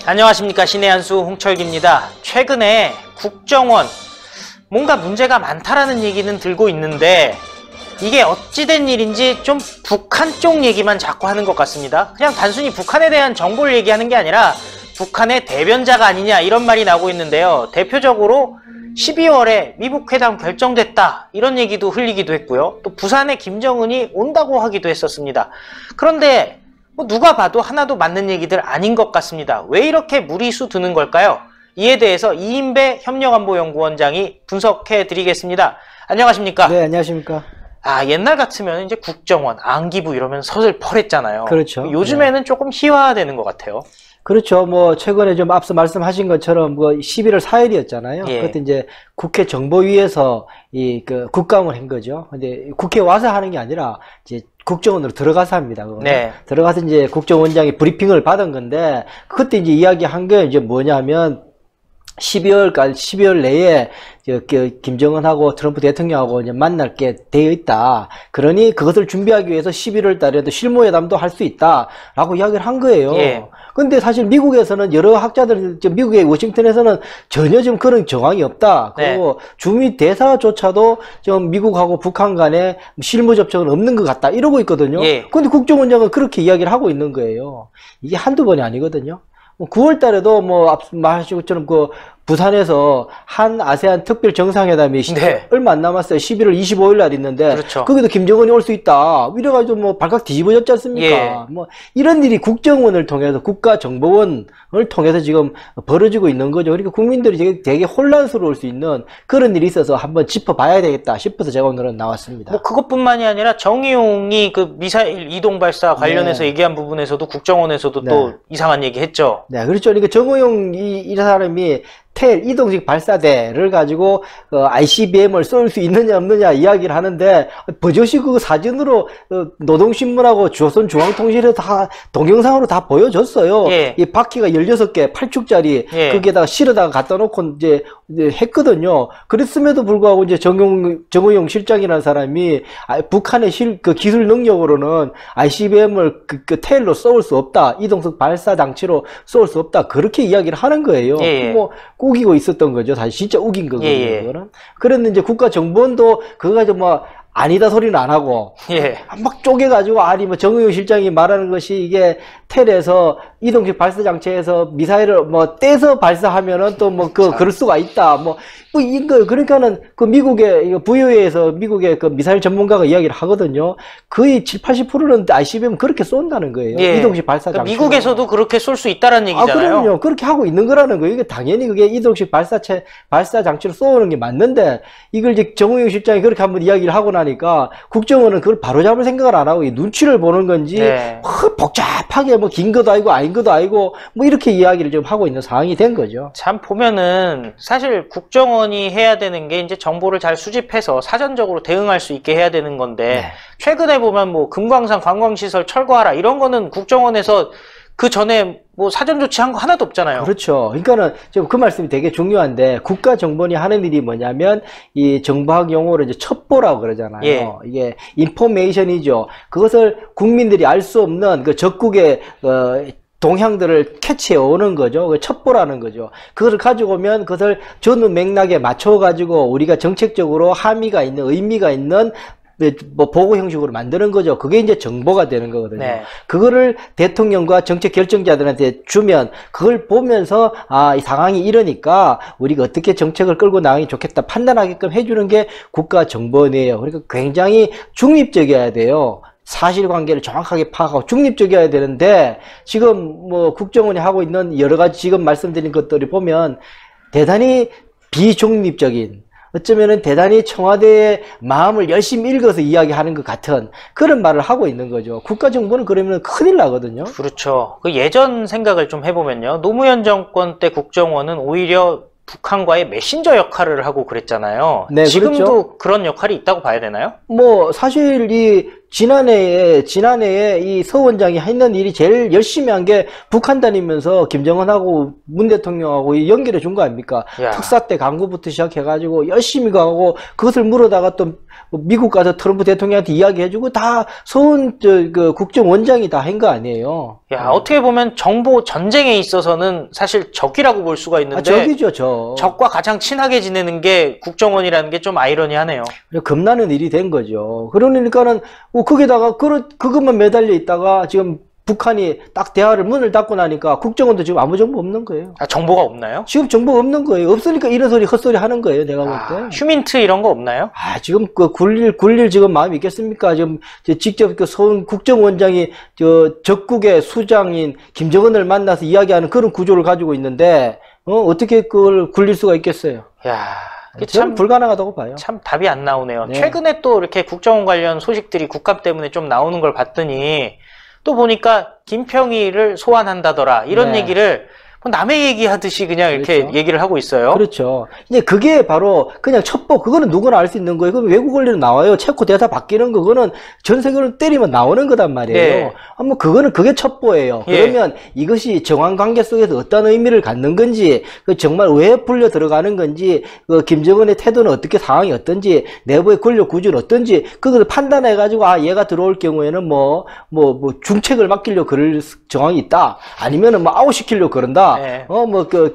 안녕하십니까. 신의 한수 홍철기입니다. 최근에 국정원 뭔가 문제가 많다라는 얘기는 들고 있는데 이게 어찌된 일인지 좀 북한 쪽 얘기만 자꾸 하는 것 같습니다. 그냥 단순히 북한에 대한 정보를 얘기하는 게 아니라 북한의 대변자가 아니냐 이런 말이 나오고 있는데요. 대표적으로 12월에 미북 회담 결정됐다 이런 얘기도 흘리기도 했고요. 또 부산에 김정은이 온다고 하기도 했었습니다. 그런데 누가 봐도 하나도 맞는 얘기들 아닌 것 같습니다. 왜 이렇게 무리수 드는 걸까요? 이에 대해서 이인배 협력안보연구원장이 분석해 드리겠습니다. 안녕하십니까? 네, 안녕하십니까? 옛날 같으면 이제 국정원, 안기부 이러면 서슬퍼랬잖아요. 그렇죠. 요즘에는 네. 조금 희화화되는 것 같아요. 그렇죠. 최근에 좀 앞서 말씀하신 것처럼 11월 4일이었잖아요. 예. 그때 이제 국회 정보위에서 국감을 한 거죠. 근데 국회 와서 하는 게 아니라 이제 국정원으로 들어가서 합니다. 네. 들어가서 이제 국정원장이 브리핑을 받은 건데 그때 이제 이야기한 게 이제 뭐냐면 12월 내에 김정은하고 트럼프 대통령하고 이제 만날 게 되어 있다. 그러니 그것을 준비하기 위해서 11월 달에도 실무회담도 할 수 있다라고 이야기를 한 거예요. 예. 근데 사실 미국에서는 여러 학자들, 미국의 워싱턴에서는 전혀 지금 그런 정황이 없다. 그리고 네. 주미 대사조차도 지금 미국하고 북한 간에 실무 접촉은 없는 것 같다. 이러고 있거든요. 예. 근데 국정원장은 그렇게 이야기를 하고 있는 거예요. 이게 한두 번이 아니거든요. 9월 달에도 앞서 말하신 것처럼 부산에서 한 아세안 특별 정상회담이 네. 얼마 안 남았어요. 11월 25일 날 있는데 그렇죠. 거기도 김정은이 올 수 있다. 이래가지고 발칵 뒤집어졌지 않습니까? 예. 이런 일이 국정원을 통해서 국가정보원을 통해서 지금 벌어지고 있는 거죠. 그러니까 국민들이 되게 혼란스러울 수 있는 그런 일이 있어서 한번 짚어봐야 되겠다 싶어서 제가 오늘은 나왔습니다. 그것뿐만이 아니라 정의용이 미사일 이동 발사 관련해서 네. 얘기한 부분에서도 국정원에서도 네. 또 이상한 얘기 했죠. 네, 그렇죠. 그러니까 정호용 이 사람이 텔 이동식 발사대를 가지고 ICBM을 쏠 수 있느냐 없느냐 이야기를 하는데 버젓이 그 사진으로 노동신문하고 조선중앙통신에서 다 동영상으로 다 보여줬어요. 예. 이 바퀴가 16개 8축짜리 예. 거기에다가 실어다가 갖다 놓고 이제 했거든요. 그랬음에도 불구하고 이제 정호용 실장이라는 사람이 북한의 기술 능력으로는 ICBM을 그 텔로 쏠 수 없다. 이동식 발사 장치로 쏠 수 없다. 그렇게 이야기를 하는 거예요. 예. 우기고 있었던 거죠. 사실 진짜 우긴 거거든요. 예. 그거는. 그랬는데 이제 국가정보원도 그거 가지고 아니다 소리는 안 하고 예. 막 쪼개가지고 정의용 실장이 말하는 것이 이게 텔에서 이동식 발사 장치에서 미사일을 떼서 발사하면은 또 그럴 수가 있다. 이거 그러니까는 미국의 VOA에서 미국의 미사일 전문가가 이야기를 하거든요. 거의 70~80%는 ICBM 그렇게 쏜다는 거예요. 예. 이동식 발사 장치. 미국에서도 그렇게 쏠 수 있다는 얘기잖아요. 그럼요. 그렇게 하고 있는 거라는 거예요. 이게 당연히 그게 이동식 발사 장치로 쏘는 게 맞는데 이걸 이제 정우영 실장이 그렇게 한번 이야기를 하고 나니까 국정원은 그걸 바로잡을 생각을 안 하고 눈치를 보는 건지 네. 복잡하게 긴 것도 아니고 아닌 것도 아니고 이렇게 이야기를 지금 하고 있는 상황이 된 거죠. 참 보면은 사실 국정원이 해야 되는 게 이제 정보를 잘 수집해서 사전적으로 대응할 수 있게 해야 되는 건데 네. 최근에 보면 금광산 관광시설 철거하라 이런 거는 국정원에서 그 전에 사전 조치한 거 하나도 없잖아요. 그렇죠. 그러니까는 지금 그 말씀이 되게 중요한데 국가정보원이 하는 일이 뭐냐면 이 정보학 용어로 이제 첩보라고 그러잖아요. 예. 이게 인포메이션이죠. 그것을 국민들이 알 수 없는 적국의 동향들을 캐치해 오는 거죠. 첩보라는 거죠. 그것을 가지고 오면 그것을 전후 맥락에 맞춰 가지고 우리가 정책적으로 함의가 있는 의미가 있는 보고 형식으로 만드는 거죠. 그게 이제 정보가 되는 거거든요. 네. 그거를 대통령과 정책 결정자들한테 주면 그걸 보면서 이 상황이 이러니까 우리가 어떻게 정책을 끌고 나가기 좋겠다 판단하게끔 해주는 게 국가정보원이에요. 그러니까 굉장히 중립적이어야 돼요. 사실관계를 정확하게 파악하고 중립적이어야 되는데 지금 국정원이 하고 있는 여러 가지 지금 말씀드린 것들을 보면 대단히 비중립적인 어쩌면은 대단히 청와대의 마음을 열심히 읽어서 이야기하는 것 같은 그런 말을 하고 있는 거죠. 국가정보는 그러면 큰일 나거든요. 그렇죠. 예전 생각을 좀 해보면요. 노무현 정권 때 국정원은 오히려 북한과의 메신저 역할을 하고 그랬잖아요. 네, 지금도 그렇죠. 그런 역할이 있다고 봐야 되나요? 사실 지난해에 이 서 원장이 했는 일이 제일 열심히 한 게 북한 다니면서 김정은하고 문 대통령하고 연결해 준 거 아닙니까? 야. 특사 때 광고부터 시작해가지고 열심히 가고 그것을 물어다가 또 미국 가서 트럼프 대통령한테 이야기해주고 다 서훈 그 국정원장이 다 한 거 아니에요? 야, 어떻게 보면 정보 전쟁에 있어서는 사실 적이라고 볼 수가 있는데 적이죠, 적. 적과 가장 친하게 지내는 게 국정원이라는 게 좀 아이러니하네요. 겁나는 일이 된 거죠. 그러니까는 거기다가 그것만 매달려 있다가 지금 북한이 딱 대화를 문을 닫고 나니까 국정원도 지금 아무 정보 없는 거예요. 아, 정보가 없나요? 지금 정보 없는 거예요. 없으니까 이런 소리 헛소리 하는 거예요. 내가 볼 때. 휴민트 이런 거 없나요? 지금 굴릴 지금 마음이 있겠습니까? 지금 직접 서훈 국정원장이 적국의 수장인 김정은을 만나서 이야기하는 그런 구조를 가지고 있는데 어떻게 그걸 굴릴 수가 있겠어요? 야, 참 불가능하다고 봐요. 참 답이 안 나오네요. 네. 최근에 또 이렇게 국정원 관련 소식들이 국감 때문에 좀 나오는 걸 봤더니 또 보니까 김평희를 소환한다더라 이런 네. 얘기를 뭐 남의 얘기하듯이 그냥 이렇게 그렇죠. 얘기를 하고 있어요. 그렇죠. 이제 그게 바로 그냥 첩보, 그거는 누구나 알 수 있는 거예요. 그럼 외국 원리는 나와요. 체코 대사 바뀌는 거, 그거는 전 세계를 때리면 나오는 거단 말이에요. 네. 뭐 그게 첩보예요. 예. 그러면 이것이 정황 관계 속에서 어떤 의미를 갖는 건지, 정말 왜 불려 들어가는 건지, 김정은의 태도는 어떻게 상황이 어떤지, 내부의 권력 구조는 어떤지, 그걸 판단해가지고, 얘가 들어올 경우에는 중책을 맡기려고 그럴 정황이 있다. 아니면은 아웃시키려고 그런다. 네.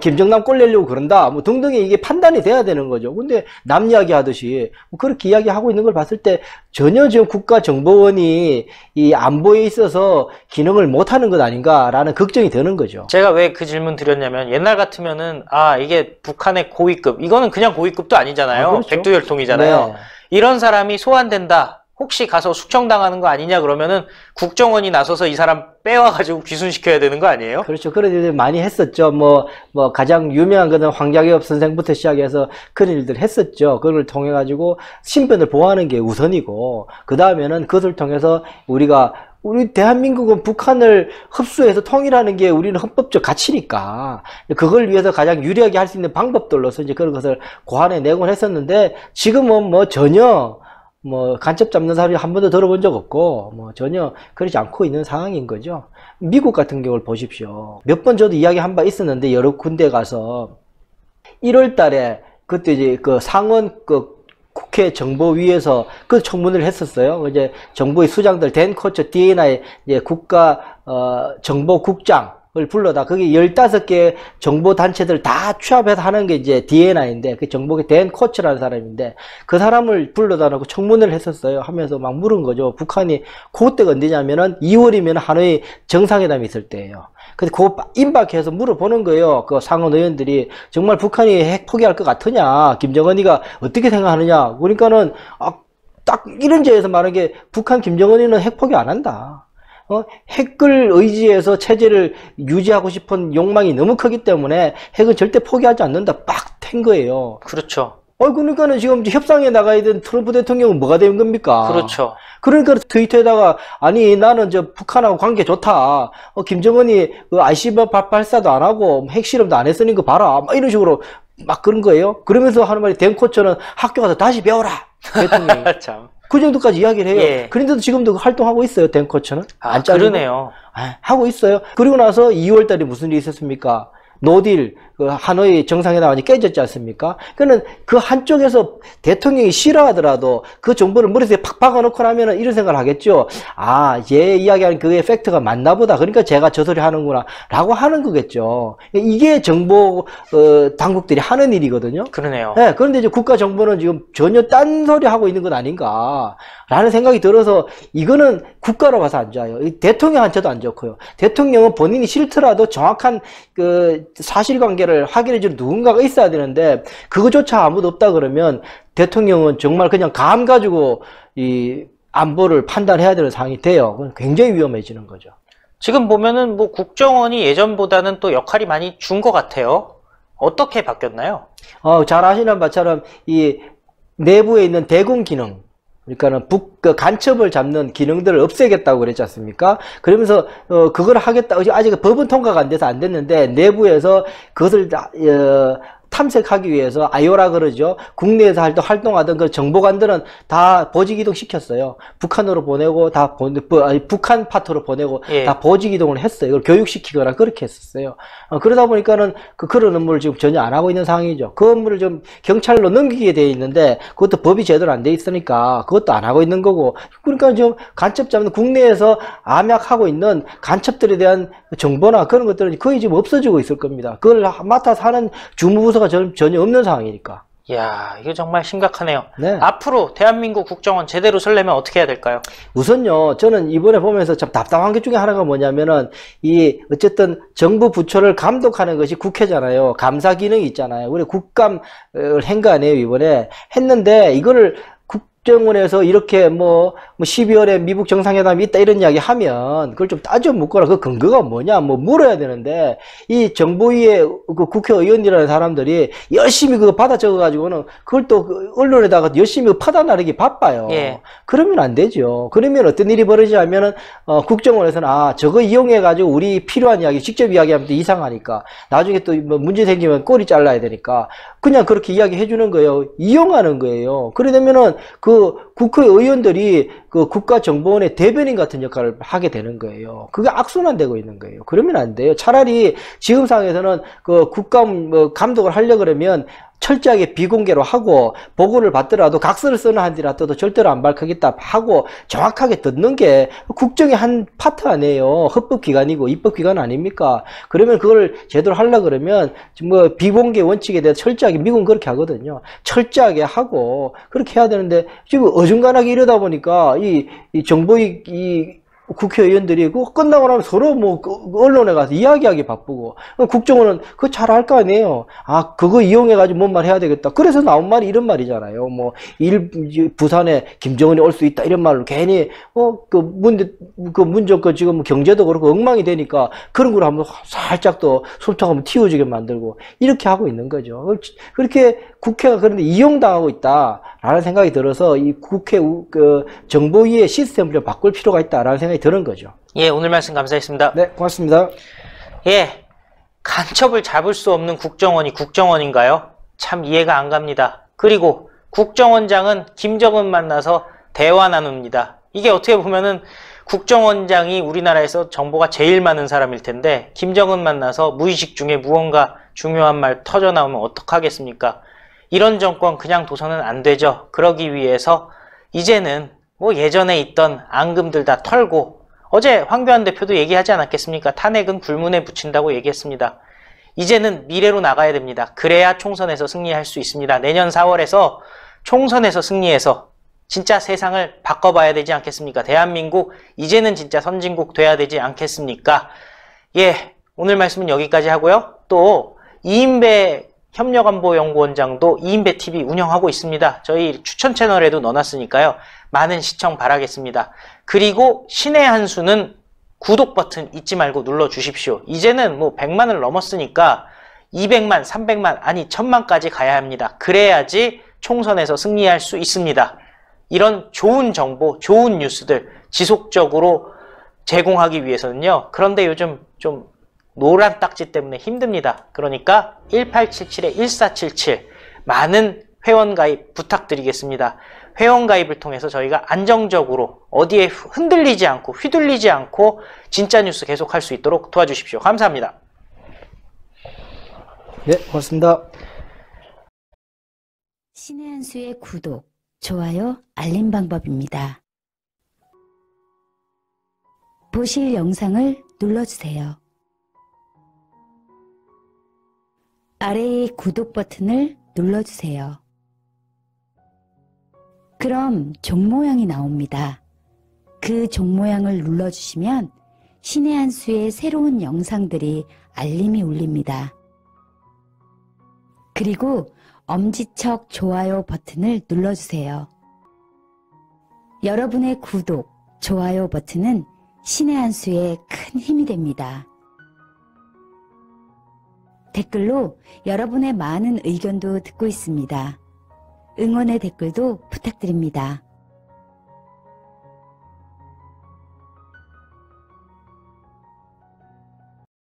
김정남 꼴내려고 그런다. 등등의 이게 판단이 돼야 되는 거죠. 근데 남 이야기 하듯이 그렇게 이야기하고 있는 걸 봤을 때 전혀 지금 국가정보원이 이 안보에 있어서 기능을 못하는 것 아닌가라는 걱정이 드는 거죠. 제가 왜 그 질문 드렸냐면 옛날 같으면은 이게 북한의 고위급, 이거는 그냥 고위급도 아니잖아요. 그렇죠. 백두혈통이잖아요. 네. 이런 사람이 소환된다. 혹시 가서 숙청당하는 거 아니냐 그러면은 국정원이 나서서 이 사람 빼와가지고 귀순시켜야 되는 거 아니에요? 그렇죠. 그런 일들 많이 했었죠. 가장 유명한 거는 황자기업 선생부터 시작해서 그런 일들 했었죠. 그걸 통해가지고 신변을 보호하는 게 우선이고, 그 다음에는 그것을 통해서 우리 대한민국은 북한을 흡수해서 통일하는 게 우리는 헌법적 가치니까 그걸 위해서 가장 유리하게 할 수 있는 방법들로서 이제 그런 것을 고안해 내곤 했었는데, 지금은 전혀 간첩 잡는 사람이 한 번도 들어본 적 없고, 전혀 그러지 않고 있는 상황인 거죠. 미국 같은 경우를 보십시오. 몇 번 저도 이야기 한 바 있었는데, 여러 군데 가서 1월 달에 그때 이제 상원 국회 정보위에서 그 청문회를 했었어요. 이제 정부의 수장들, 댄 코처 DNI 이제 국가 정보국장 을 불러다 거기 15개 정보단체들 다 취합해서 하는 게 이제 DNI인데, 그 정보계 댄 코츠라는 사람인데, 그 사람을 불러다 놓고 청문회를 했었어요. 하면서 막 물은 거죠. 북한이 그때가 언제냐면은 2월이면 하노이 정상회담이 있을 때예요. 근데 그거 임박해서 물어보는 거예요. 그 상원 의원들이 정말 북한이 핵 포기할 것 같으냐, 김정은이가 어떻게 생각하느냐. 그러니까는 딱 이런 제에서 말하는 게, 북한 김정은이는 핵 포기 안 한다. 핵을 의지해서 체제를 유지하고 싶은 욕망이 너무 크기 때문에 핵은 절대 포기하지 않는다. 빡 텐 거예요. 그렇죠. 그러니까는 지금 협상에 나가야 되는 트럼프 대통령은 뭐가 되는 겁니까? 그렇죠. 그러니까 트위터에다가, 북한하고 관계 좋다. 김정은이 ICBM 발사도 안 하고 핵실험도 안 했으니 거 봐라. 이런 식으로 막 그런 거예요. 그러면서 하는 말이, 댄코처는 학교 가서 다시 배워라. 대통령이. 참. 그 정도까지 이야기를 해요. 예. 그런데도 지금도 활동하고 있어요, 댄코처는. 안 잘리고. 그러네요. 하고 있어요. 그리고 나서 2월달에 무슨 일이 있었습니까? 노딜, 하노이 정상회담이 깨졌지 않습니까? 그는 그 한쪽에서 대통령이 싫어하더라도 그 정보를 머릿속에 팍 박아놓고 나면은 이런 생각을 하겠죠. 얘 이야기하는 그게 팩트가 맞나 보다. 그러니까 제가 저 소리 하는구나. 라고 하는 거겠죠. 이게 정보, 당국들이 하는 일이거든요. 그러네요. 네, 그런데 이제 국가정보는 지금 전혀 딴 소리 하고 있는 건 아닌가. 라는 생각이 들어서, 이거는 국가로 봐서 안 좋아요. 대통령한테도 안 좋고요. 대통령은 본인이 싫더라도 정확한 사실관계를 확인해주는 누군가가 있어야 되는데, 그거조차 아무도 없다 그러면 대통령은 정말 그냥 감 가지고 이 안보를 판단해야 되는 상황이 돼요. 그건 굉장히 위험해지는 거죠. 지금 보면은 국정원이 예전보다는 또 역할이 많이 준 것 같아요. 어떻게 바뀌었나요? 잘 아시는 바처럼 이 내부에 있는 대공 기능, 그러니까는 간첩을 잡는 기능들을 없애겠다고 그랬지 않습니까? 그러면서 그걸 하겠다. 아직 법은 통과가 안 돼서 안 됐는데, 내부에서 그것을 탐색하기 위해서 아이오라 그러죠. 국내에서 활동하던 그 정보관들은 다 보직 이동 시켰어요. 북한으로 보내고 북한 파트로 보내고 예. 다 보직 이동을 했어요. 이걸 교육시키거나 그렇게 했었어요. 그러다 보니까는 그런 업무를 지금 전혀 안 하고 있는 상황이죠. 그 업무를 좀 경찰로 넘기게 돼 있는데 그것도 법이 제대로 안 돼 있으니까 그것도 안 하고 있는 거고. 그러니까 좀 간첩 잡는 국내에서 암약하고 있는 간첩들에 대한 정보나 그런 것들은 거의 지금 없어지고 있을 겁니다. 그걸 맡아서 하는 주무부서가 전혀 없는 상황이니까. 이야, 이거 정말 심각하네요. 네. 앞으로 대한민국 국정원 제대로 쓰려면 어떻게 해야 될까요? 우선요, 저는 이번에 보면서 참 답답한 게 중에 하나가 뭐냐면은, 어쨌든 정부 부처를 감독하는 것이 국회잖아요. 감사 기능이 있잖아요. 우리 국감을 한 거 아니에요, 이번에. 했는데, 이거를 국정원에서 이렇게 12월에 미국 정상회담이 있다 이런 이야기 하면 그걸 좀 따져 묻거나 그 근거가 뭐냐 물어야 되는데 이 정보위의 그 국회의원이라는 사람들이 열심히 그거 받아 적어 가지고는 그걸 또 언론에다가 열심히 퍼다 나르기 바빠요. 예. 그러면 안 되죠. 그러면 어떤 일이 벌어지냐면은 국정원에서는 저거 이용해 가지고 우리 필요한 이야기 직접 이야기하면 또 이상하니까 나중에 또 문제 생기면 꼬리 잘라야 되니까 그냥 그렇게 이야기해 주는 거예요. 이용하는 거예요. 그러려면은 그 국회의원들이 그 국가정보원의 대변인 같은 역할을 하게 되는 거예요. 그게 악순환되고 있는 거예요. 그러면 안 돼요. 차라리 지금 상황에서는 그 국감 감독을 하려고 그러면 철저하게 비공개로 하고 보고를 받더라도 각서를 쓰는 한이라도 절대로 안 밝히겠다 하고 정확하게 듣는 게 국정의 한 파트 아니에요. 헌법기관이고 입법기관 아닙니까? 그러면 그걸 제대로 하려고 그러면 비공개 원칙에 대해서 철저하게 미국은 그렇게 하거든요. 철저하게 하고 그렇게 해야 되는데 지금 어중간하게 이러다 보니까 이 정보의 국회의원들이 그거 끝나고 나면 서로 언론에 가서 이야기하기 바쁘고 국정원은 그거 잘 할 거 아니에요. 그거 이용해가지고 뭔 말 해야 되겠다. 그래서 나온 말이 이런 말이잖아요. 부산에 김정은이 올 수 있다 이런 말을 괜히 문적 지금 경제도 그렇고 엉망이 되니까 그런 걸 한번 살짝 또 솔직하게 한번 틔워지게 만들고 이렇게 하고 있는 거죠. 그렇게 국회가 그런데 이용당하고 있다라는 생각이 들어서 이 국회 정보위의 시스템을 좀 바꿀 필요가 있다라는 생각이 드는 거죠. 예, 오늘 말씀 감사했습니다. 네, 고맙습니다. 예, 간첩을 잡을 수 없는 국정원이 국정원인가요? 참 이해가 안 갑니다. 그리고 국정원장은 김정은 만나서 대화 나눕니다. 이게 어떻게 보면은 국정원장이 우리나라에서 정보가 제일 많은 사람일 텐데 김정은 만나서 무의식 중에 무언가 중요한 말 터져 나오면 어떡하겠습니까? 이런 정권 그냥 둬서는 안 되죠. 그러기 위해서 이제는 예전에 있던 앙금들 다 털고 어제 황교안 대표도 얘기하지 않았겠습니까? 탄핵은 불문에 붙인다고 얘기했습니다. 이제는 미래로 나가야 됩니다. 그래야 총선에서 승리할 수 있습니다. 내년 4월에서 총선에서 승리해서 진짜 세상을 바꿔봐야 되지 않겠습니까? 대한민국 이제는 진짜 선진국 돼야 되지 않겠습니까? 예, 오늘 말씀은 여기까지 하고요. 또 이인배 협력안보연구원장도 이인배TV 운영하고 있습니다. 저희 추천 채널에도 넣어놨으니까요. 많은 시청 바라겠습니다. 그리고 신의 한 수는 구독 버튼 잊지 말고 눌러주십시오. 이제는 100만을 넘었으니까 200만, 300만, 아니 1000만까지 가야 합니다. 그래야지 총선에서 승리할 수 있습니다. 이런 좋은 정보, 좋은 뉴스들 지속적으로 제공하기 위해서는요. 그런데 요즘 좀 노란 딱지 때문에 힘듭니다. 그러니까 1877-1477 많은 회원가입 부탁드리겠습니다. 회원가입을 통해서 저희가 안정적으로 어디에 흔들리지 않고 휘둘리지 않고 진짜 뉴스 계속할 수 있도록 도와주십시오. 감사합니다. 네, 고맙습니다. 신의 한 수의 구독, 좋아요, 알림 방법입니다. 보실 영상을 눌러주세요. 아래의 구독 버튼을 눌러주세요. 그럼 종 모양이 나옵니다. 그 종 모양을 눌러주시면 신의 한 수의 새로운 영상들이 알림이 울립니다. 그리고 엄지척 좋아요 버튼을 눌러주세요. 여러분의 구독, 좋아요 버튼은 신의 한 수에 큰 힘이 됩니다. 댓글로 여러분의 많은 의견도 듣고 있습니다. 응원의 댓글도 부탁드립니다.